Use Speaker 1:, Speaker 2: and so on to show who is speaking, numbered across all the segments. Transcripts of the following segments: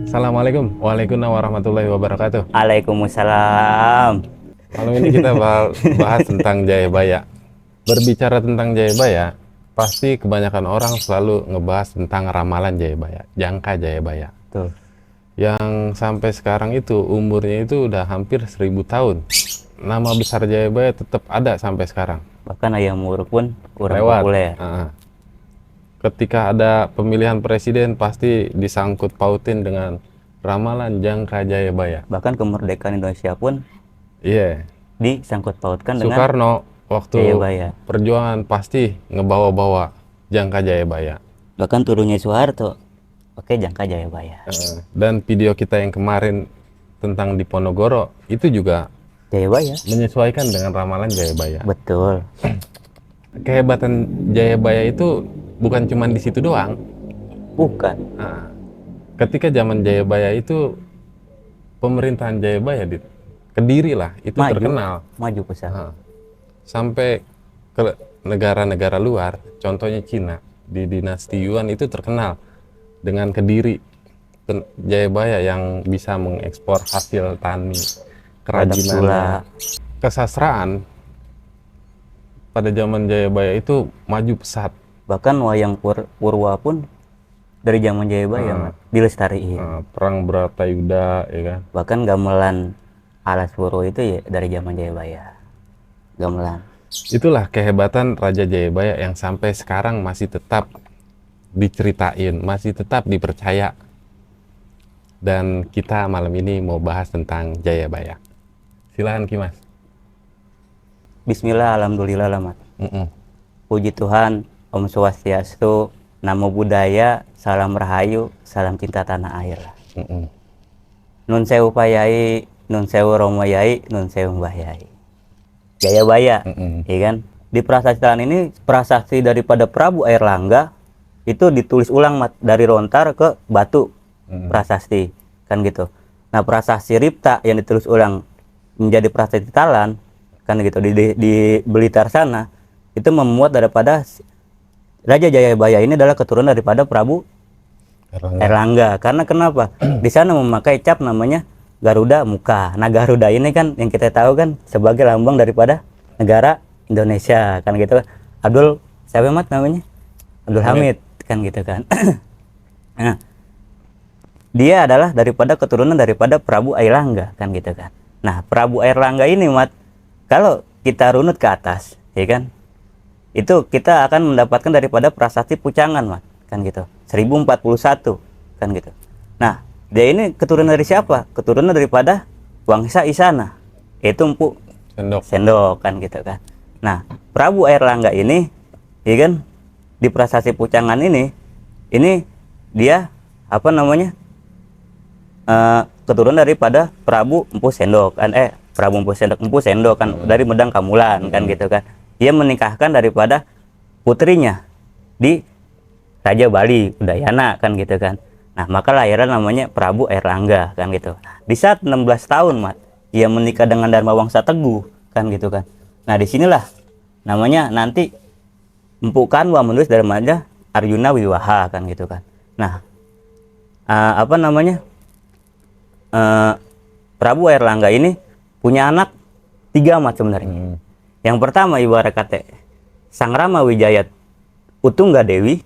Speaker 1: Assalamualaikum. Waalaikumsalam warahmatullahi wabarakatuh.
Speaker 2: Waalaikumsalam.
Speaker 1: Malam ini kita bahas tentang Jayabaya. Berbicara tentang Jayabaya, pasti kebanyakan orang selalu ngebahas tentang ramalan Jayabaya, jangka Jayabaya.
Speaker 2: Tuh.
Speaker 1: Yang sampai sekarang itu umurnya itu udah hampir 1000 tahun. Nama besar Jayabaya tetap ada sampai sekarang.
Speaker 2: Bahkan ayam uruk pun kurang
Speaker 1: Lewat.
Speaker 2: populer.
Speaker 1: Ketika ada pemilihan presiden pasti disangkut pautin dengan ramalan jangka Jayabaya.
Speaker 2: Bahkan kemerdekaan Indonesia pun
Speaker 1: Iya.
Speaker 2: disangkut pautkan dengan
Speaker 1: Soekarno waktu
Speaker 2: Jayabaya.
Speaker 1: perjuangan pasti ngebawa-bawa jangka Jayabaya.
Speaker 2: Bahkan turunnya Soeharto oke jangka Jayabaya.
Speaker 1: Dan video kita yang kemarin tentang Diponegoro itu juga
Speaker 2: Jayabaya.
Speaker 1: menyesuaikan dengan ramalan Jayabaya.
Speaker 2: Betul.
Speaker 1: Kehebatan Jayabaya itu bukan cuma di situ doang.
Speaker 2: Bukan.
Speaker 1: Nah, ketika zaman Jayabaya itu pemerintahan Jayabaya di Kediri lah itu terkenal.
Speaker 2: Maju pesat.
Speaker 1: Sampai ke negara-negara luar, contohnya Cina, di dinasti Yuan itu terkenal dengan Kediri Jayabaya yang bisa mengekspor hasil tani, kerajinan, kesastraan pada zaman Jayabaya itu maju pesat.
Speaker 2: Bahkan wayang Purwa pun dari zaman Jayabaya dilestariin.
Speaker 1: Perang Bratayuda, ya kan.
Speaker 2: Bahkan gamelan alas Purwa itu ya dari zaman Jayabaya. Gamelan.
Speaker 1: Itulah kehebatan Raja Jayabaya yang sampai sekarang masih tetap diceritain, masih tetap dipercaya. Dan kita malam ini mau bahas tentang Jayabaya. Silakan Kimas.
Speaker 2: Bismillah, alhamdulillah lamat. Puji Tuhan, Om Swastiastu, Namo Buddhaya, salam rahayu, salam cinta tanah air. Nun sewu payai, nun sewu romo yai, nun sewu mbah yai. Jayabaya, ya kan? Di prasastaan ini prasasti daripada Prabu Airlangga itu ditulis ulang dari lontar ke batu prasasti, kan gitu. Nah prasasti Ripta yang ditulis ulang menjadi prasasti Talan, kan gitu di Blitar sana itu memuat daripada Raja Jayabaya ini adalah keturunan daripada Prabu Airlangga. Karena kenapa? Di sana memakai cap namanya Garuda Muka. Nah Garuda ini kan yang kita tahu kan sebagai lambang daripada negara Indonesia, kan gitu. Abdul siapa namanya? Abdul Hamid, kan gitu kan. Nah, dia adalah daripada keturunan daripada Prabu Airlangga, kan gitu kan. Nah Prabu Airlangga ini kalau kita runut ke atas, ya kan, itu kita akan mendapatkan daripada prasasti Pucangan, kan gitu. 1041, kan gitu. Nah dia ini keturunan dari siapa? Keturunan daripada Wangsa Isana, yaitu Empu Sendok, kan gitu kan. Nah Prabu Airlangga ini, ya kan, di prasasti Pucangan ini dia apa namanya, keturunan daripada Prabu Empu Sendok kan, Prabu Empu Sendok kan dari Medang Kamulan, kan gitu kan. Dia menikahkan daripada putrinya di Raja Bali Udayana, kan gitu kan. Nah maka lahirlah namanya Prabu Airlangga, kan gitu. Di saat 16 tahun dia menikah dengan Dharma Wangsa Teguh, kan gitu kan. Nah disinilah namanya nanti Empu Kanwa menulis Dharmanya Arjuna Wiwaha, kan gitu kan. Nah apa namanya, Prabu Airlangga ini punya anak 3 sebenarnya. Yang pertama ibarat kata Sang Rama Wijaya Utungga Dewi,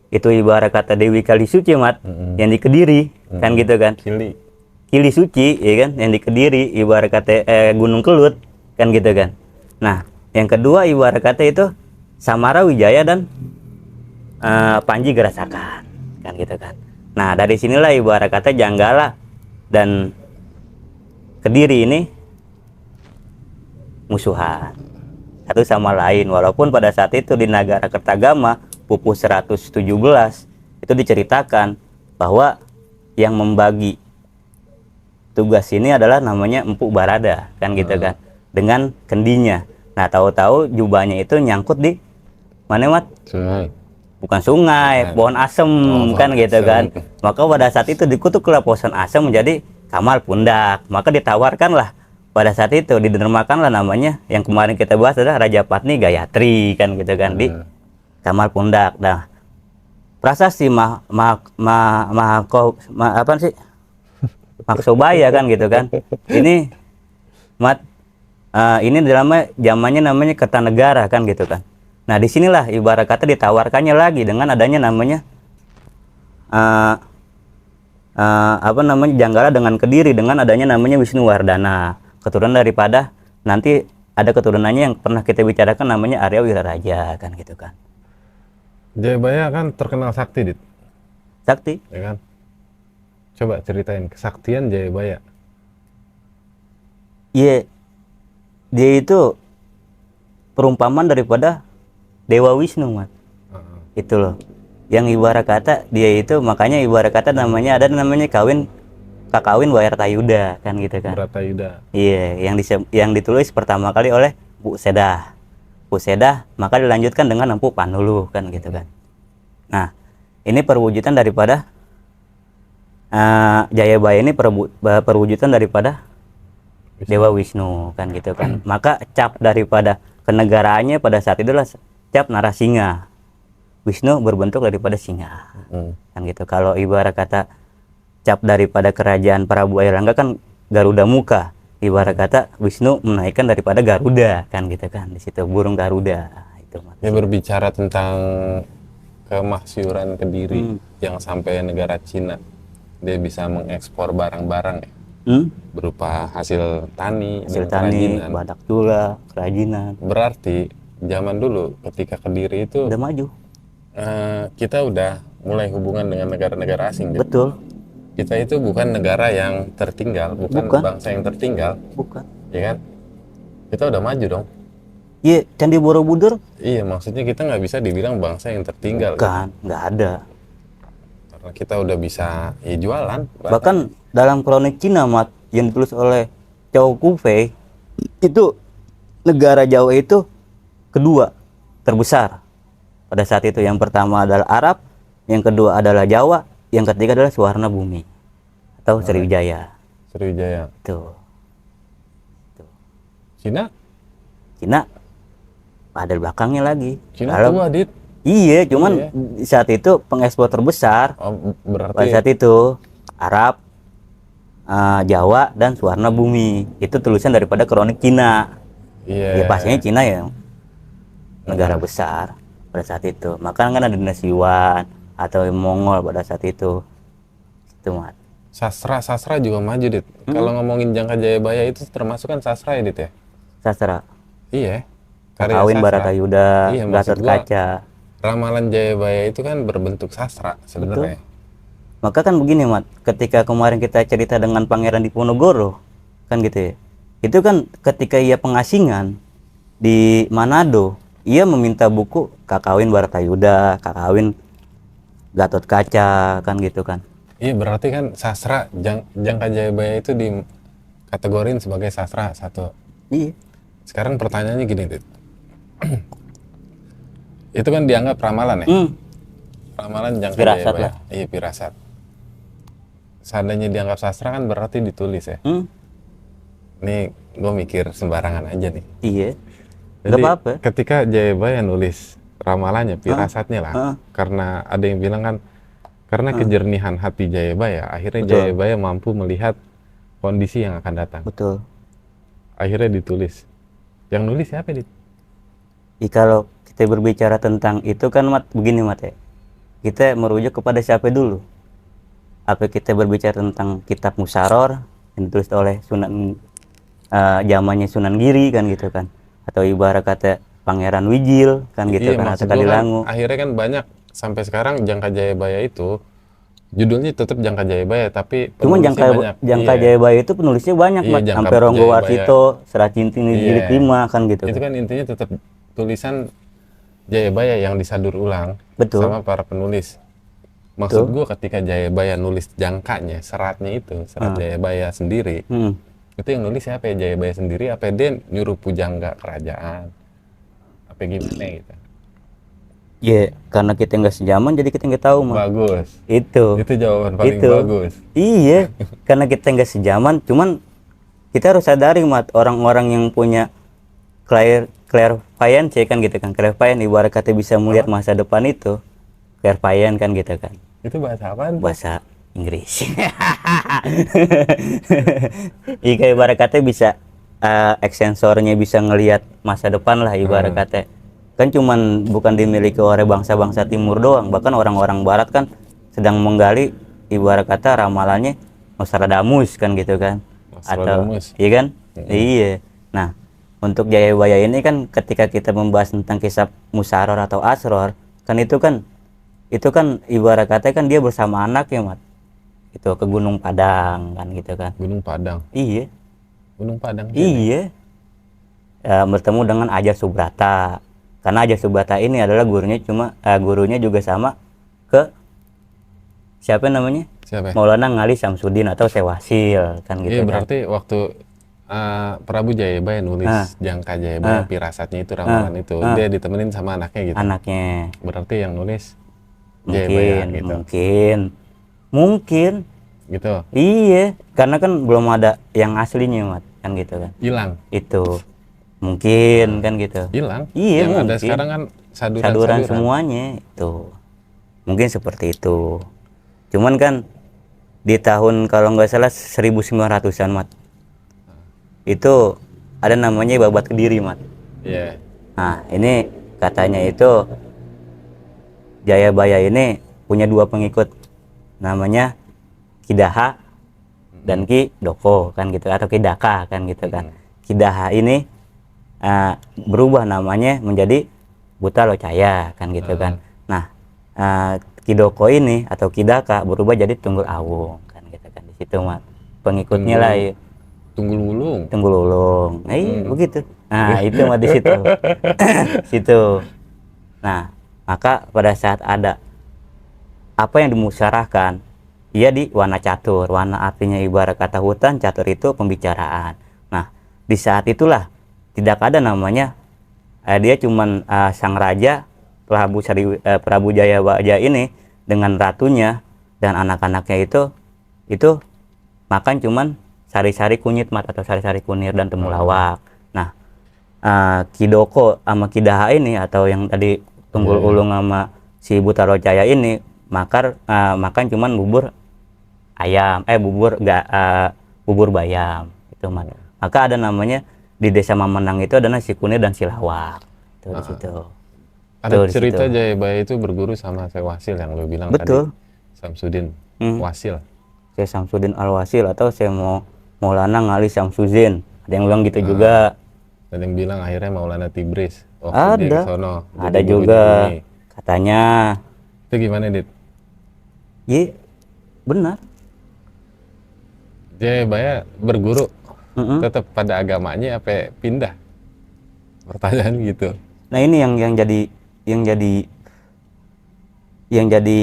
Speaker 2: itu ibarat kata Dewi Kali Suci yang di Kediri, kan gitu kan. Kili Suci, ya kan, yang di Kediri ibarat kata Gunung Kelut, kan gitu kan. Nah yang kedua ibarat kata itu Samara Wijaya dan Panji Gerasakan, kan gitu kan. Nah dari sinilah ibarat kata Janggala dan Kediri ini musuhan satu sama lain, walaupun pada saat itu di Nagara Kertagama Pupuh 117 itu diceritakan bahwa yang membagi tugas ini adalah namanya Empu Barada, kan gitu kan, dengan kendinya. Nah tahu-tahu jubahnya itu nyangkut di mana
Speaker 1: Sungai.
Speaker 2: Bukan sungai, pohon asem, kan gitu kan. Maka pada saat itu dikutuklah pohon asem menjadi kamal pundak. Maka ditawarkanlah pada saat itu, didermakanlah namanya yang kemarin kita bahas adalah Raja Patni Gayatri, kan gitu kan, di kamal pundak. Nah prasasti apa sih Maksobaya kan gitu kan. Ini mat ini zamannya namanya Kertanegara kan gitu kan. Nah disinilah ibarat kata ditawarkannya lagi dengan adanya namanya apa namanya Janggala dengan Kediri, dengan adanya namanya Wisnuwardana, keturunan daripada nanti ada keturunannya yang pernah kita bicarakan namanya Arya Wiraraja kan gitu kan.
Speaker 1: Jayabaya kan terkenal sakti, Dit.
Speaker 2: Sakti.
Speaker 1: Ya kan? Coba ceritain kesaktian Jayabaya.
Speaker 2: Iya, dia itu perumpamaan daripada Dewa Wisnu, Mat. Itu loh. Yang ibarat kata dia itu, makanya ibarat kata namanya ada namanya kakawin Wayartayuda kan gitu kan.
Speaker 1: Bratayuda.
Speaker 2: Iya, yang ditulis pertama kali oleh Bu Sedah. Bu Sedah, maka dilanjutkan dengan Empu Panuluh kan gitu kan. Nah, ini perwujudan daripada Jayabaya ini perwujudan daripada Dewa Wisnu kan gitu kan. Maka cap daripada kenegaraannya pada saat itulah cap Narasinga. Wisnu berbentuk daripada singa. Kan gitu. Kalau ibarat kata cap daripada kerajaan Prabu Airangga kan Garuda Muka. Ibarat kata Wisnu menaikkan daripada Garuda kan gitu kan. Di situ burung Garuda itu.
Speaker 1: Dia berbicara tentang kemasyuran Kediri yang sampai negara Cina. Dia bisa mengekspor barang-barang ya. Berupa hasil tani,
Speaker 2: Hasil
Speaker 1: dan
Speaker 2: tani,
Speaker 1: kerajinan.
Speaker 2: badak tula, kerajinan.
Speaker 1: Berarti zaman dulu ketika Kediri itu
Speaker 2: Udah maju.
Speaker 1: kita udah mulai hubungan dengan negara-negara asing. Dit.
Speaker 2: Betul.
Speaker 1: Kita itu bukan negara yang tertinggal, bukan bangsa yang tertinggal,
Speaker 2: Bukan.
Speaker 1: ya kan? Kita udah maju dong.
Speaker 2: Iya, Candi Borobudur
Speaker 1: Iya, maksudnya kita nggak bisa dibilang bangsa yang tertinggal.
Speaker 2: kan nggak ada.
Speaker 1: Karena kita udah bisa ya jualan.
Speaker 2: Bahkan dalam kronik Cina, Mat, yang ditulis oleh Chow Kufei, itu negara Jawa itu kedua terbesar pada saat itu. Yang pertama adalah Arab, yang kedua adalah Jawa, yang ketiga adalah Suwarna Bumi atau Sriwijaya.
Speaker 1: Sriwijaya.
Speaker 2: Tuh.
Speaker 1: Cina?
Speaker 2: Cina ada di belakangnya lagi.
Speaker 1: Cina
Speaker 2: Kalau
Speaker 1: tua, Dit.
Speaker 2: iya, cuman di saat itu pengekspor terbesar
Speaker 1: Oh,
Speaker 2: pada
Speaker 1: berarti
Speaker 2: saat itu Arab, Jawa dan Suwarna Bumi. Itu tulisan daripada kronik Cina.
Speaker 1: iya.
Speaker 2: Ya pastinya Cina ya negara besar pada saat itu. Maka kan ada dinasti Yuan atau Mongol pada saat itu. Itu, Mat.
Speaker 1: Sastra juga maju, Dit. Kalau ngomongin Jangka Jayabaya itu termasuk kan sastra ya, Dit ya?
Speaker 2: Sastra.
Speaker 1: Iya. Karya
Speaker 2: Kakawin
Speaker 1: sastra.
Speaker 2: Baratayuda,
Speaker 1: Iya, maksud
Speaker 2: Gatot
Speaker 1: gua,
Speaker 2: Kaca.
Speaker 1: Ramalan Jayabaya itu kan berbentuk sastra sebenarnya.
Speaker 2: Maka kan begini, Mat, ketika kemarin kita cerita dengan Pangeran Diponegoro, kan gitu ya. Itu kan ketika ia pengasingan di Manado, ia meminta buku Kakawin Baratayuda, Kakawin Gatot Kaca, kan gitu kan.
Speaker 1: Iya, berarti kan sastra Jangka Jayabaya itu dikategorin sebagai sastra satu.
Speaker 2: Iya.
Speaker 1: Sekarang pertanyaannya gini, Dit. Itu kan dianggap ramalan ya? Ramalan Jangka
Speaker 2: Firasat
Speaker 1: Jayabaya.
Speaker 2: lah.
Speaker 1: Iya, pirasat. Seandainya dianggap sastra kan berarti ditulis ya? Nih, gue mikir sembarangan aja nih.
Speaker 2: Iya.
Speaker 1: Jadi,
Speaker 2: Gak apa-apa.
Speaker 1: ketika Jayabaya nulis ramalannya, pirasatnya lah, karena ada yang bilang kan, karena kejernihan hati Jayabaya, akhirnya
Speaker 2: Betul.
Speaker 1: Jayabaya mampu melihat kondisi yang akan datang.
Speaker 2: Betul.
Speaker 1: Akhirnya ditulis. Yang nulis siapa, Dit?
Speaker 2: Kalau kita berbicara tentang itu kan, Mat, begini, Mat ya. Kita merujuk kepada siapa dulu? Apa kita berbicara tentang kitab Musaror yang ditulis oleh zamannya Sunan Giri kan gitu kan, atau ibarat kata Pangeran Wijil kan gitu
Speaker 1: Iya,
Speaker 2: kan,
Speaker 1: maksud
Speaker 2: atau
Speaker 1: gua kan,
Speaker 2: Kadilangu.
Speaker 1: akhirnya kan banyak sampai sekarang Jangka Jayabaya itu judulnya tetap Jangka Jayabaya, tapi
Speaker 2: Cuman
Speaker 1: penulisnya banyak.
Speaker 2: Jangka
Speaker 1: Iya.
Speaker 2: Jayabaya itu penulisnya banyak,
Speaker 1: Iya,
Speaker 2: Mat.
Speaker 1: Jangka
Speaker 2: Sampai Ronggo
Speaker 1: Jayabaya.
Speaker 2: Warsito, Serat Cinting Jilid 5 kan gitu.
Speaker 1: Itu kan intinya tetap tulisan Jayabaya yang disadur ulang
Speaker 2: Betul.
Speaker 1: sama para penulis. Maksud gua ketika Jayabaya nulis jangkanya, seratnya itu, serat Jayabaya sendiri, itu yang nulis siapa ya? Jayabaya sendiri, apa dia nyuruh pujangga kerajaan? Apa gimana gitu?
Speaker 2: Iya, karena kita nggak sejaman jadi kita nggak tahu, Mat.
Speaker 1: Bagus.
Speaker 2: Itu
Speaker 1: Jawaban paling
Speaker 2: Itu.
Speaker 1: bagus.
Speaker 2: Iya, karena kita nggak sejaman, cuman kita harus sadari, Mat, orang-orang yang punya clairvoyance kan gitu kan. Clairvoyance ibarat kata bisa melihat masa depan itu. Clairvoyance kan gitu kan.
Speaker 1: Itu bahasa apaan?
Speaker 2: Bahasa Inggris. Iya ibarat kata bisa eksensornya bisa ngelihat masa depan lah ibarat kata. Kan cuman bukan dimiliki oleh bangsa-bangsa timur doang, bahkan orang-orang barat kan sedang menggali ibarat kata ramalannya Nostradamus kan gitu kan. Atau
Speaker 1: Nostradamus.
Speaker 2: iya kan? Iya. Nah, untuk Jayabaya ini kan ketika kita membahas tentang kisah Musaror atau Asror, kan itu kan ibarat kata kan dia bersama anaknya, Mat. Itu ke Gunung Padang kan gitu kan.
Speaker 1: Gunung Padang.
Speaker 2: Iya.
Speaker 1: Gunung Padang sini.
Speaker 2: Iya. Bertemu dengan Aja Subrata. Karena Aja Subrata ini adalah gurunya juga sama ke siapa namanya?
Speaker 1: Siapa?
Speaker 2: Maulana Ngali Samsudin atau Sewasil kan gitu
Speaker 1: Iya,
Speaker 2: kan.
Speaker 1: berarti waktu Prabu Jayabaya nulis Jangka Jayabaya Pirasatnya itu ramalan itu, dia ditemenin sama anaknya gitu.
Speaker 2: Anaknya.
Speaker 1: Berarti yang nulis Jayabaya gitu.
Speaker 2: Mungkin.
Speaker 1: Gitu.
Speaker 2: Iya, karena kan belum ada yang aslinya, Mat, kan gitu kan.
Speaker 1: Hilang.
Speaker 2: Itu mungkin kan gitu.
Speaker 1: Hilang.
Speaker 2: Iya,
Speaker 1: Yang ada
Speaker 2: mungkin.
Speaker 1: sekarang kan
Speaker 2: Saduran
Speaker 1: saduran-saduran.
Speaker 2: semuanya itu. Mungkin seperti itu. Cuman kan di tahun kalau nggak salah 1900-an, Mat. Itu ada namanya Babat Kediri, Mat.
Speaker 1: Iya.
Speaker 2: Nah, ini katanya itu Jayabaya ini punya dua pengikut. Namanya Kidaha dan Ki Doko kan gitu, atau Kidaka kan gitu kan. Kidaha ini berubah namanya menjadi Buta Locaya kan gitu kan. Nah, Kidoko ini atau Kidaka berubah jadi Tunggul Awung kan gitu kan. Di situ Mat pengikutnya lah ya.
Speaker 1: Tunggul Wulung.
Speaker 2: Tunggul Wulung. Nah, iya, begitu. Nah, itu Mat di situ. Situ. Nah, maka pada saat ada apa yang dimusyawarahkan, ia di wana catur. Wana artinya ibarat kata hutan, catur itu pembicaraan. Nah, di saat itulah tidak ada namanya dia cuman sang raja Prabu Jayabaya ini dengan ratunya dan anak-anaknya itu makan cuman sari-sari kunyit, Mat, atau sari-sari kunir dan temulawak. Nah, Kidoko sama Kidaha ini atau yang tadi Tunggul Ulung sama si Buta Locaya ini makan cuman bubur ayam, bubur bayam itu, Mat. Maka ada namanya di desa Mamenang itu ada nasi kunir dan silawak. Itu di situ.
Speaker 1: Ada cerita Jayabaya itu berguru sama Syekh Wasil yang lo bilang
Speaker 2: Betul.
Speaker 1: tadi. Samsudin Wasil.
Speaker 2: Syekh Samsudin Al-Wasil atau Syekh Maulana Ngali Samsudin. Ada yang bilang gitu juga.
Speaker 1: Ada yang bilang akhirnya Maulana Tibris.
Speaker 2: Ada. Ada juga. Katanya.
Speaker 1: Itu gimana, Dit?
Speaker 2: Iya, benar.
Speaker 1: Jayabaya berguru tetap pada agamanya apa pindah? Pertanyaan gitu.
Speaker 2: Nah, ini yang jadi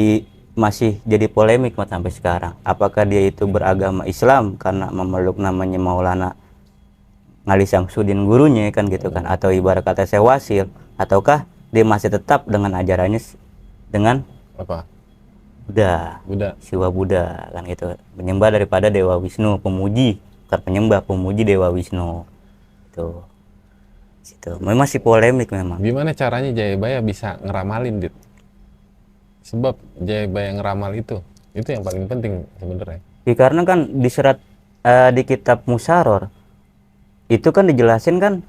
Speaker 2: masih jadi polemik, Mat, sampai sekarang. Apakah dia itu beragama Islam karena memeluk namanya Maulana Ngali Samsudin gurunya kan gitu kan, atau ibarat kata Syekh Wasil, ataukah dia masih tetap dengan ajarannya dengan
Speaker 1: Apa?
Speaker 2: Buddha. Siwa Buddha kan gitu, penyembah daripada Dewa Wisnu, pemuji Dewa Wisnu. Itu situ memang masih polemik memang.
Speaker 1: Gimana caranya Jayabaya bisa ngeramalin, Dit? Sebab Jayabaya ngeramal itu yang paling penting sebenarnya.
Speaker 2: Ya, karena kan di serat di kitab Musaror itu kan dijelasin kan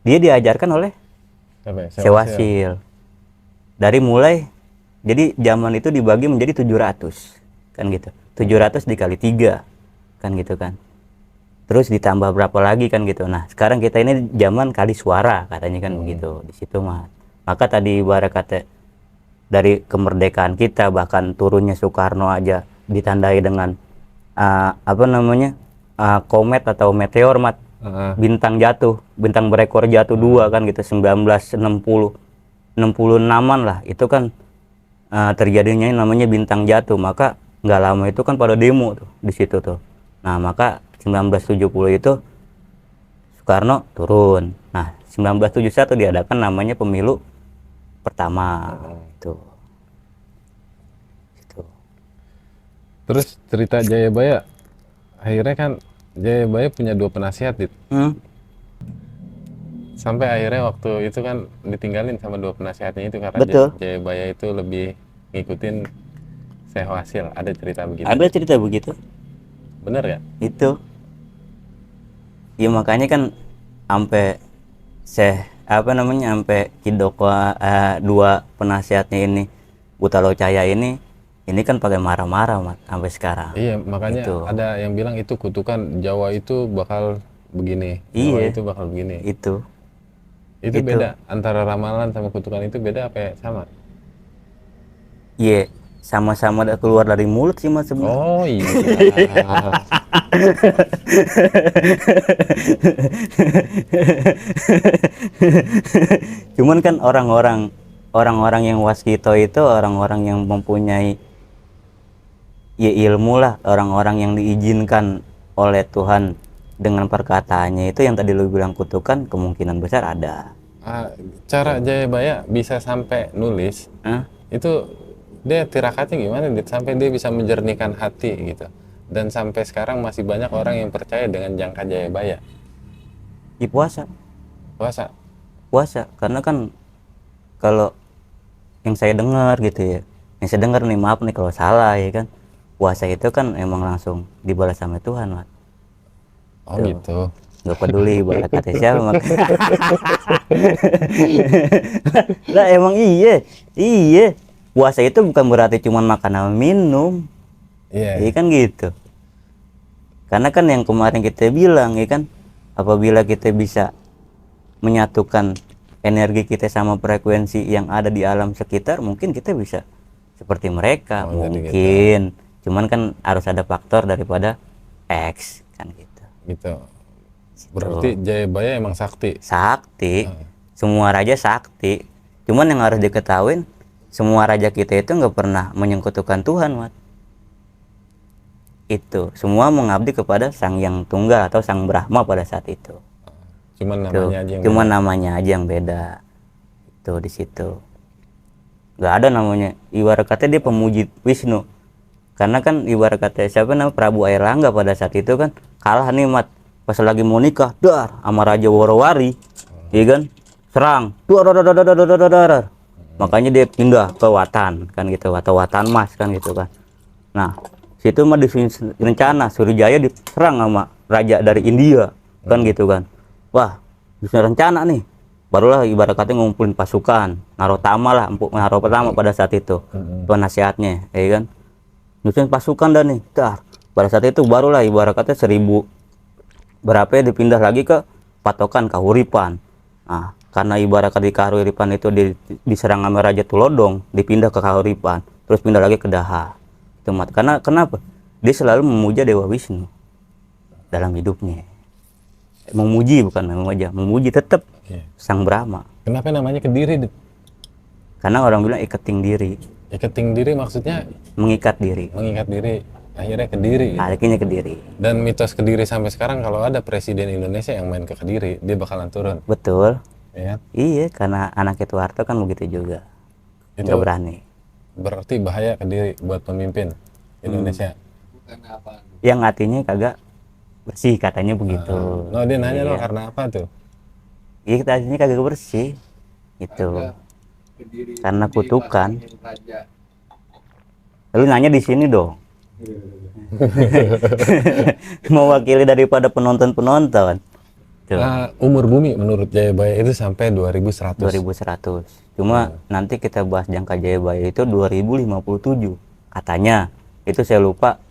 Speaker 2: dia diajarkan oleh Syekh Wasil. Dari mulai jadi zaman itu dibagi menjadi 700 kan gitu. 700 dikali 3 kan gitu kan. Terus ditambah berapa lagi kan gitu. Nah, sekarang kita ini zaman kali suara katanya kan begitu di situ, Mas. Maka tadi ibarat kata dari kemerdekaan kita, bahkan turunnya Soekarno aja ditandai dengan komet atau meteor, Mat. Bintang berekor jatuh 2 kan gitu, 1966-an lah. Itu kan terjadinya namanya bintang jatuh. Maka nggak lama itu kan pada demo tuh di situ tuh. Nah, maka 1970 itu Soekarno turun. Nah, 1971 diadakan namanya pemilu pertama. Itu.
Speaker 1: Terus cerita Jayabaya, akhirnya kan Jayabaya punya 2 penasihat, Dit. Sampai akhirnya waktu itu kan ditinggalin sama 2 penasihatnya itu karena Jayabaya itu lebih ngikutin Sehasil ada cerita begitu.
Speaker 2: Ada cerita begitu.
Speaker 1: Bener ya?
Speaker 2: Itu. Ya makanya kan sampai sampai Kidokwa, dua penasihatnya ini Buta Locaya ini kan pakai marah-marah Mat, sampai sekarang.
Speaker 1: Iya, makanya
Speaker 2: Itu.
Speaker 1: ada yang bilang itu kutukan Jawa itu bakal begini, Jawa
Speaker 2: Iya.
Speaker 1: itu bakal begini.
Speaker 2: Itu.
Speaker 1: Itu beda antara ramalan sama kutukan itu beda apa ya? Sama?
Speaker 2: Iya, sama-sama keluar dari mulut sih Mas sebenarnya.
Speaker 1: Oh iya.
Speaker 2: Cuman kan orang-orang yang waskito itu orang-orang yang mempunyai ya ilmu lah, orang-orang yang diizinkan oleh Tuhan dengan perkataannya itu yang tadi lu bilang kutukan kemungkinan besar ada.
Speaker 1: Cara Jayabaya bisa sampai nulis
Speaker 2: Hah?
Speaker 1: itu dia tirakatnya gimana Dit? Sampai dia bisa menjernihkan hati gitu, dan sampai sekarang masih banyak orang yang percaya dengan jangka Jayabaya.
Speaker 2: Di puasa karena kan kalau yang saya dengar gitu ya, yang saya dengar nih, maaf nih kalau salah ya kan, puasa itu kan emang langsung dibalas sama Tuhan Mat.
Speaker 1: Oh gitu.
Speaker 2: Nggak peduli ibarat kata siapa lah emang iya puasa itu bukan berarti cuma makan sama minum.
Speaker 1: Iya.
Speaker 2: Iya kan gitu, karena kan yang kemarin kita bilang ya kan, apabila kita bisa menyatukan energi kita sama frekuensi yang ada di alam sekitar, mungkin kita bisa seperti mereka. Mungkin cuman kan harus ada faktor daripada X kan gitu.
Speaker 1: Berarti Jayabaya emang sakti.
Speaker 2: Semua raja sakti. Cuman yang harus diketahui, semua raja kita itu nggak pernah menyekutukan Tuhan Mat. Itu semua mengabdi kepada Sang Yang Tunggal atau Sang Brahma pada saat itu. Cuman namanya aja yang beda. Itu di situ. Nggak ada namanya. Ibarat kata dia pemuji Wisnu. Karena kan ibarat kata siapa namanya Prabu Airlangga pada saat itu kan kalah nih Mat. Pas lagi mau nikah, sama Raja Worowari, iya kan, serang, makanya dia pindah ke Watan, kan gitu, atau Watan Mas, kan gitu kan. Nah, situ mah rencana Surijaya diserang sama raja dari India, kan gitu kan. Wah, bisa rencana nih, barulah ibarat katanya ngumpulin pasukan, Narotama pada saat itu, penasihatnya, ya kan, nyusun pasukan dah nih, pada saat itu barulah ibarat katanya 1000 berapa ya dipindah lagi ke patokan Kahuripan. Nah, karena ibarat di Kahuripan itu diserang sama Raja Tulodong, dipindah ke Kahuripan, terus pindah lagi ke Daha. Itu Mat. Karena kenapa? Dia selalu memuja Dewa Wisnu dalam hidupnya. Memuji bukan memuja, memuji tetap Sang Brahma.
Speaker 1: Kenapa namanya Kediri?
Speaker 2: Karena orang bilang iketing diri.
Speaker 1: Iketing diri maksudnya
Speaker 2: mengikat diri.
Speaker 1: Akhirnya Kediri.
Speaker 2: Akhirnya Kediri.
Speaker 1: Dan mitos Kediri sampai sekarang kalau ada presiden Indonesia yang main ke Kediri, dia bakalan turun.
Speaker 2: Betul.
Speaker 1: Ya.
Speaker 2: Iya, karena anak itu Harto kan begitu juga. Nggak berani.
Speaker 1: Berarti bahaya Kediri buat pemimpin Indonesia.
Speaker 3: Bukan apa?
Speaker 2: Yang hatinya kagak bersih katanya begitu.
Speaker 1: No, dia nanya lo karena apa tuh?
Speaker 2: Iya, kita hatinya kagak bersih. Itu. Karena kutukan. Lalu nanya di sini dong. Mewakili daripada penonton.
Speaker 1: Umur bumi menurut Jayabaya itu sampai 2100.
Speaker 2: Cuma nanti kita bahas jangka Jayabaya itu 2057 katanya. Itu saya lupa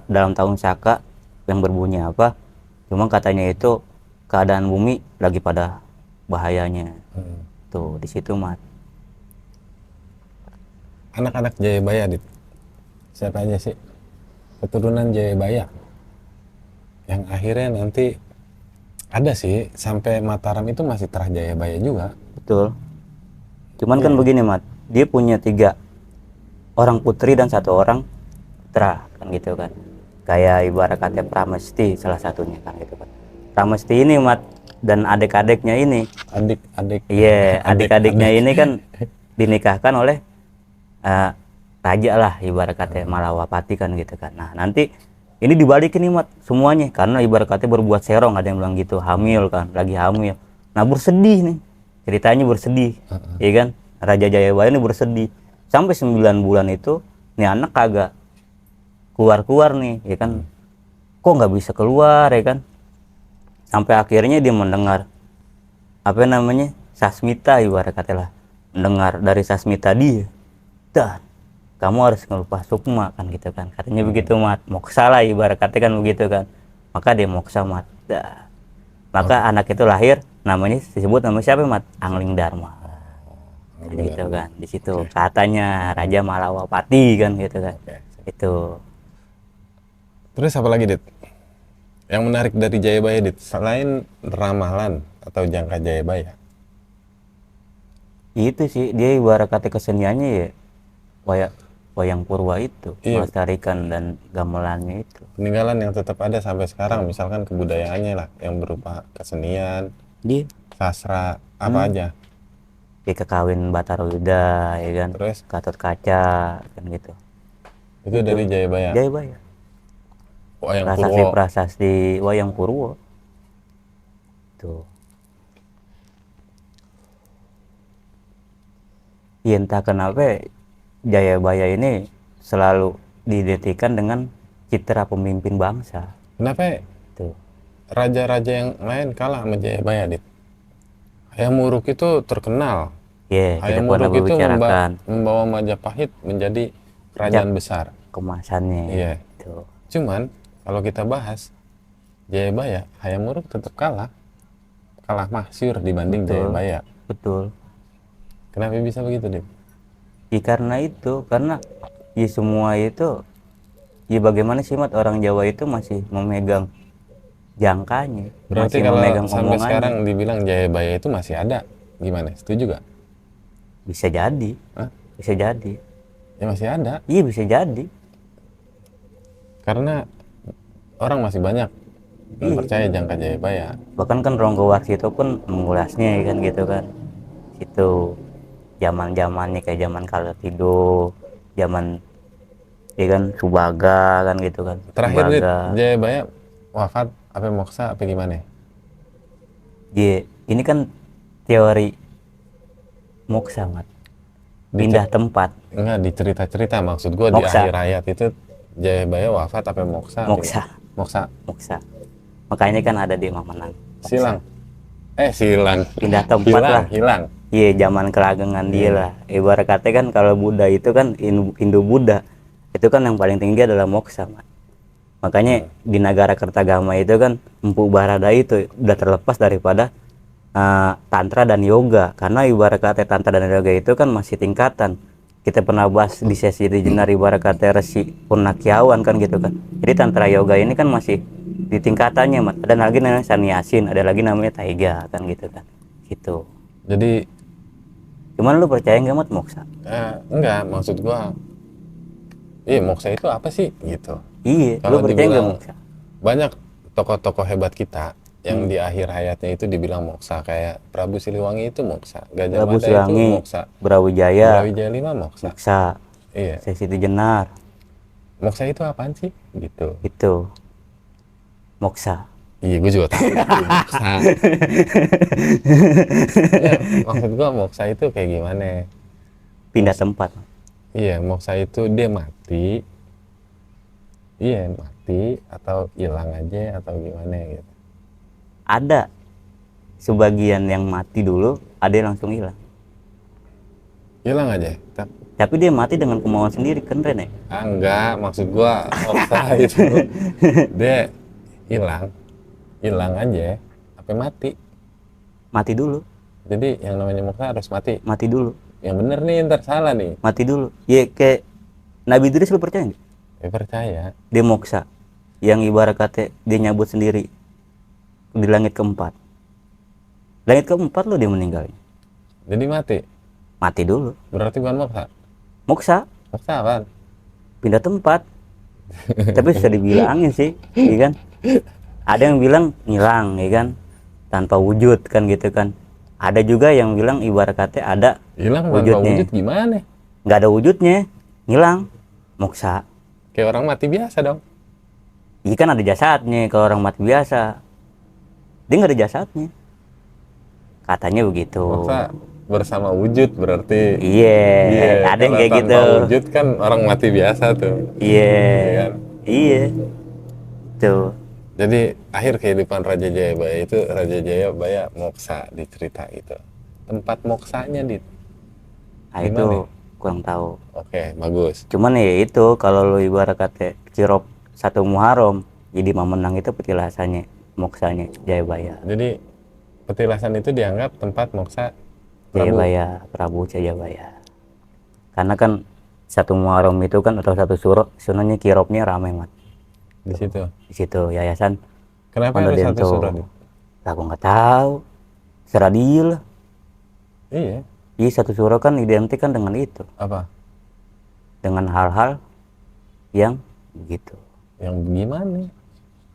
Speaker 2: dalam tahun Saka yang berbunyi apa. Cuma katanya itu keadaan bumi lagi pada bahayanya. Tuh di situ Mat.
Speaker 1: Anak-anak Jayabaya Dit, siapa aja sih keturunan Jayabaya yang akhirnya nanti ada sih sampai Mataram itu masih terah Jayabaya juga.
Speaker 2: Betul. Cuman kan begini Mat, dia punya 3 orang putri dan 1 orang putra kan gitu kan. Kayak ibarat kata Pramesti salah satunya kan gitu kan. Pramesti ini Mat dan adik-adiknya ini. Adik-adiknya ini kan dinikahkan oleh raja lah ibarat kata Malawapati kan gitu kan. Nah nanti ini dibalikin nih Mat semuanya karena ibarat kata berbuat serong, ada yang bilang gitu, hamil kan, lagi hamil. Nah bersedih nih ceritanya, bersedih ya kan. Raja Jayabaya ini bersedih sampai 9 bulan itu nih anak kagak keluar nih ya kan, kok nggak bisa keluar ya kan, sampai akhirnya dia mendengar apa namanya sasmita, ibarat kata lah, mendengar dari sasmita dia, dan kamu harus ngelupa sukma kan gitu kan, katanya begitu mat, moksa lah ibarat kata kan begitu kan, maka dia moksa mat. Dah. Maka anak itu lahir, namanya disebut nama siapa mat? Angling Dharma. Gitu kan, di situ katanya Raja Malawapati kan gitu kan. Itu.
Speaker 1: Terus apa lagi, Dit? Yang menarik dari Jayabaya, Dit, selain ramalan atau jangka Jayabaya?
Speaker 2: Itu sih dia ibarat kata keseniannya ya wayang purwa itu,
Speaker 1: Iya.
Speaker 2: melestarikan dan gamelannya itu.
Speaker 1: Peninggalan yang tetap ada sampai sekarang, misalkan kebudayaannya lah, yang berupa kesenian,
Speaker 2: Dia
Speaker 1: sastra, apa aja.
Speaker 2: kayak kekawin Bataroida ya kan,
Speaker 1: Terus
Speaker 2: Gatot Kaca kan gitu.
Speaker 1: itu dari Jayabaya.
Speaker 2: Jayabaya.
Speaker 1: Wayang
Speaker 2: Prasasti
Speaker 1: Purwo.
Speaker 2: prasasti wayang purwo. Tuh. Ya entah kenapa Jayabaya ini selalu diidentikan dengan citra pemimpin bangsa.
Speaker 1: Kenapa
Speaker 2: Tuh.
Speaker 1: raja-raja yang lain kalah sama Jayabaya, Dit? Hayam Wuruk itu terkenal.
Speaker 2: Ya, kita
Speaker 1: Hayam
Speaker 2: pernah
Speaker 1: Wuruk itu
Speaker 2: membicarakan
Speaker 1: membawa Majapahit menjadi kerajaan besar.
Speaker 2: kemasannya.
Speaker 1: Iya.
Speaker 2: Tuh.
Speaker 1: Cuman kalau kita bahas Jayabaya, Hayam Wuruk tetap kalah masyhur dibanding
Speaker 2: Betul.
Speaker 1: Jayabaya.
Speaker 2: Betul.
Speaker 1: Kenapa bisa begitu, Dit?
Speaker 2: Ya karena itu, karena ya semua itu, ya bagaimana sih mat, orang Jawa itu masih memegang jangkanya,
Speaker 1: Berarti
Speaker 2: masih
Speaker 1: kalau
Speaker 2: memegang
Speaker 1: sampai
Speaker 2: omongannya.
Speaker 1: sekarang dibilang Jayabaya itu masih ada, gimana? Setuju gak?
Speaker 2: Bisa jadi,
Speaker 1: Hah?
Speaker 2: bisa jadi,
Speaker 1: Ya masih ada,
Speaker 2: iya bisa jadi.
Speaker 1: karena orang masih banyak yang
Speaker 2: Iya.
Speaker 1: percaya jangka Jayabaya.
Speaker 2: Bahkan kan Ronggo Warsito pun mengulasnya kan gitu kan, itu zaman-zamannya kayak zaman Kalatido, zaman ya kan Subaga kan gitu kan,
Speaker 1: Terakhir, Dit,
Speaker 2: Subaga.
Speaker 1: Jayabaya wafat apa moksa apa gimana?
Speaker 2: Iya, ini kan teori moksa mat, pindah tempat.
Speaker 1: Enggak, di cerita-cerita maksud gua,
Speaker 2: Moksa.
Speaker 1: di akhir hayat itu Jayabaya wafat apa moksa?
Speaker 2: Moksa.
Speaker 1: Moksa.
Speaker 2: Moksa. Makanya kan ada di Mamenang.
Speaker 1: Silang. Silang.
Speaker 2: Pindah tempat lah.
Speaker 1: Hilang.
Speaker 2: Iya, zaman kelagangan dia lah. Ibarat kata kan kalau Buddha itu kan Indo Buddha itu kan yang paling tinggi adalah moksa, Mat. Makanya di negara Kertagama itu kan Empu Barada itu udah terlepas daripada tantra dan yoga, karena ibarat kata tantra dan yoga itu kan masih tingkatan. Kita pernah bahas di sesi di Jenar ibarat kata Resi Purnakiawan kan gitu kan. Jadi tantra yoga ini kan masih di tingkatannya, Mat. Ada lagi namanya Sanyasin, ada lagi namanya Taiga kan gitu kan. Gitu.
Speaker 1: Jadi
Speaker 2: Cuman lu percaya nggak mat moksa?
Speaker 1: enggak, maksud gua moksa itu apa sih gitu.
Speaker 2: Iya,
Speaker 1: Kalau
Speaker 2: lu percaya nggak
Speaker 1: dibilang
Speaker 2: moksa?
Speaker 1: banyak tokoh-tokoh hebat kita yang di akhir hayatnya itu dibilang moksa, kayak Prabu Siliwangi itu moksa, Gajah
Speaker 2: Prabu
Speaker 1: Mada itu
Speaker 2: Siliwangi,
Speaker 1: moksa,
Speaker 2: Brawijaya,
Speaker 1: Brawijaya V moksa.
Speaker 2: moksa,
Speaker 1: Iya.
Speaker 2: Siti Jenar,
Speaker 1: Moksa itu apaan sih? Gitu.
Speaker 2: itu moksa.
Speaker 1: Iya, gue juga tahu itu moksa. Ya, maksud gue moksa itu kayak gimana?
Speaker 2: Pindah tempat.
Speaker 1: Iya, moksa itu dia mati. Iya, mati atau hilang aja atau gimana gitu.
Speaker 2: Ada sebagian yang mati dulu, ada yang langsung hilang.
Speaker 1: Hilang aja.
Speaker 2: Tapi dia mati dengan kemauan sendiri, keren ya?
Speaker 1: Enggak, maksud gua moksa itu dia hilang aja, sampai mati.
Speaker 2: Mati dulu,
Speaker 1: Jadi yang namanya moksa harus mati.
Speaker 2: mati dulu,
Speaker 1: Yang bener nih, ntar salah nih.
Speaker 2: mati dulu. Ya kayak Nabi Idris, lu percaya nggak?
Speaker 1: Ya percaya.
Speaker 2: Dia moksa, yang ibarat kata dia nyabut sendiri di langit keempat. Langit keempat lo dia meninggal.
Speaker 1: Jadi mati.
Speaker 2: Mati dulu.
Speaker 1: Berarti bukan moksa.
Speaker 2: Moksa,
Speaker 1: Moksa apaan?
Speaker 2: pindah tempat. Tapi sudah dibilangin sih, iya kan? Ada yang bilang ngilang, ya kan? Tanpa wujud kan gitu kan. Ada juga yang bilang ibarat kata ada
Speaker 1: Hilang tanpa
Speaker 2: wujudnya.
Speaker 1: wujud gimana?
Speaker 2: Nggak ada wujudnya, ngilang, moksa.
Speaker 1: Kayak orang mati biasa dong.
Speaker 2: Iya kan ada jasadnya, kalau orang mati biasa. Dia nggak ada jasadnya. Katanya begitu.
Speaker 1: Moksa bersama wujud berarti.
Speaker 2: Iya, ada yang
Speaker 1: kalau
Speaker 2: kayak
Speaker 1: tanpa
Speaker 2: gitu.
Speaker 1: wujud kan orang mati biasa tuh.
Speaker 2: Iya,
Speaker 1: Iya kan?
Speaker 2: iya, tuh.
Speaker 1: Jadi akhir kehidupan Raja Jayabaya itu Raja Jayabaya moksa di cerita itu. Tempat moksanya di
Speaker 2: Nah
Speaker 1: di
Speaker 2: itu
Speaker 1: mana?
Speaker 2: kurang tahu.
Speaker 1: Oke, bagus.
Speaker 2: Cuman ya itu kalau lu ibarat kata Cirop 1 Muharram, jadi Mamenang itu petilasannya, moksanya Jayabaya.
Speaker 1: Jadi petilasan itu dianggap tempat moksa Prabu.
Speaker 2: Jayabaya, Prabu Jayabaya. Karena kan 1 Muharram itu kan atau 1 Suro, sebenarnya Kiropnya ramai mat.
Speaker 1: Di situ.
Speaker 2: Di situ yayasan
Speaker 1: Kenapa
Speaker 2: Pondok
Speaker 1: harus 1
Speaker 2: Dento.
Speaker 1: Suro?
Speaker 2: Aku nggak tahu. Serah dia lah.
Speaker 1: Iya.
Speaker 2: Iya 1 Suro kan identik kan dengan itu,
Speaker 1: Apa?
Speaker 2: dengan hal-hal yang begitu.
Speaker 1: Yang gimana?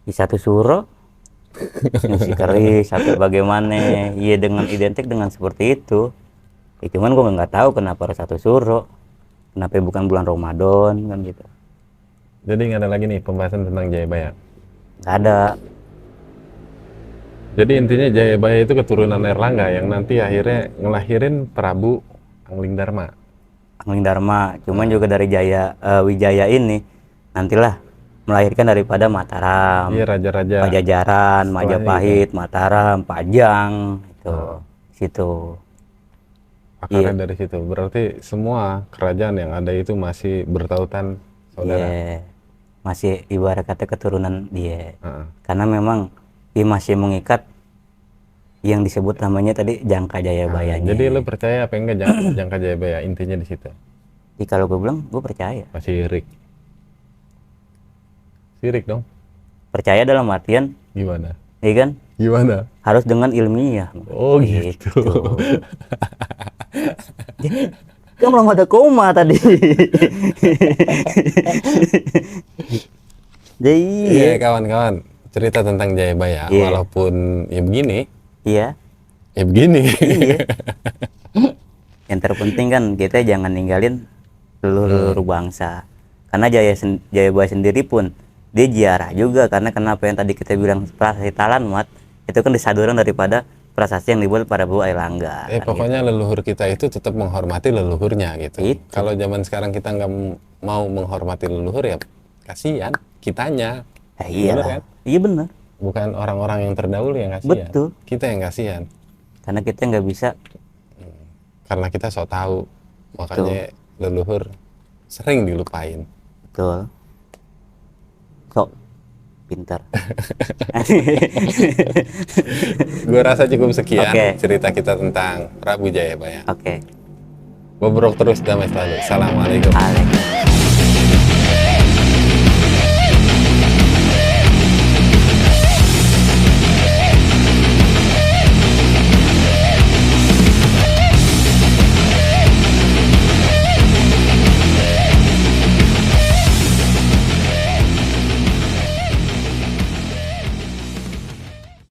Speaker 2: Di 1 Suro ngisi keris atau bagaimana, iya dengan identik dengan seperti itu. Ya, cuman gua nggak tahu kenapa harus 1 Suro, kenapa bukan bulan Ramadan kan gitu.
Speaker 1: Jadi nggak ada lagi nih pembahasan tentang Jayabaya.
Speaker 2: Nggak ada.
Speaker 1: Jadi intinya Jayabaya itu keturunan Erlangga yang nanti akhirnya ngelahirin Prabu Angling Darma.
Speaker 2: Angling Darma, cuman juga dari Wijaya ini nantilah melahirkan daripada Mataram,
Speaker 1: Iya, raja-raja
Speaker 2: Pajajaran,
Speaker 1: setelahnya
Speaker 2: Majapahit, Mataram, Pajang, itu situ.
Speaker 1: Akarnya dari situ. Berarti semua kerajaan yang ada itu masih bertautan saudara.
Speaker 2: Iya, masih ibarat kata keturunan dia.
Speaker 1: Heeh.
Speaker 2: Karena memang dia masih mengikat yang disebut namanya tadi Jangka Jayabayanya.
Speaker 1: Jadi lu percaya apa enggak Jangka Jayabaya? Intinya di situ.
Speaker 2: Jadi kalau gue bilang gue percaya.
Speaker 1: Masih sirik. Sirik dong.
Speaker 2: Percaya dalam artian,
Speaker 1: Gimana?
Speaker 2: iya kan?
Speaker 1: Gimana?
Speaker 2: Harus dengan ilmiah.
Speaker 1: Oh gitu.
Speaker 2: Kan belum ada koma tadi. Jadi
Speaker 1: Iya kawan-kawan, cerita tentang Jayabaya
Speaker 2: Iya.
Speaker 1: walaupun ya begini,
Speaker 2: iya,
Speaker 1: ya begini.
Speaker 2: iya. Yang terpenting kan kita jangan ninggalin seluruh bangsa. Karena Jayabaya sendiri pun dia ziarah juga, karena kenapa yang tadi kita bilang prasasti Talan Mat, itu kan disaduran daripada prasasti yang dibuat pada Bu Airlangga.
Speaker 1: Pokoknya leluhur kita itu tetap menghormati leluhurnya gitu.
Speaker 2: Itu.
Speaker 1: Kalau zaman sekarang kita nggak mau menghormati leluhur ya kasihan kitanya.
Speaker 2: Iya
Speaker 1: Bener
Speaker 2: lah.
Speaker 1: kan?
Speaker 2: Iya benar.
Speaker 1: Bukan orang-orang yang terdahulu yang kasihan.
Speaker 2: Betul.
Speaker 1: Kita yang kasihan.
Speaker 2: Karena kita nggak bisa.
Speaker 1: Karena kita sok tahu. Makanya leluhur sering dilupain.
Speaker 2: Betul. Sok pintar.
Speaker 1: Gue rasa cukup sekian
Speaker 2: Oke.
Speaker 1: cerita kita tentang Prabu Jayabaya.
Speaker 2: Oke.
Speaker 1: Bobrok terus, damai selalu. Assalamualaikum.